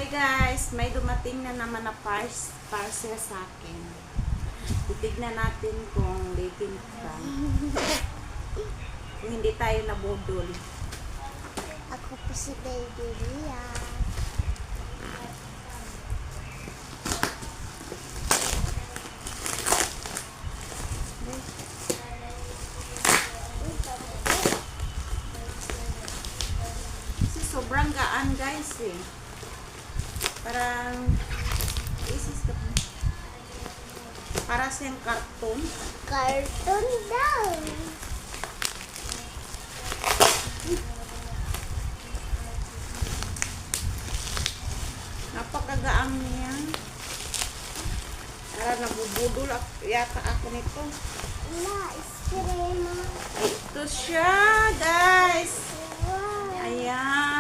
Hi guys, may dumating na naman na parcel sa akin. Titignan natin kung legit ba. Kung hindi tayo nabudol. Ako po si Baby Ria. Kasi sobrang gaan guys eh. Parang para siyang karton. Cartoon daw. Napakagaang niya. Para nabubudol yata ako nito. Wala, iskrema. Ito siya guys. Wow. Ayan.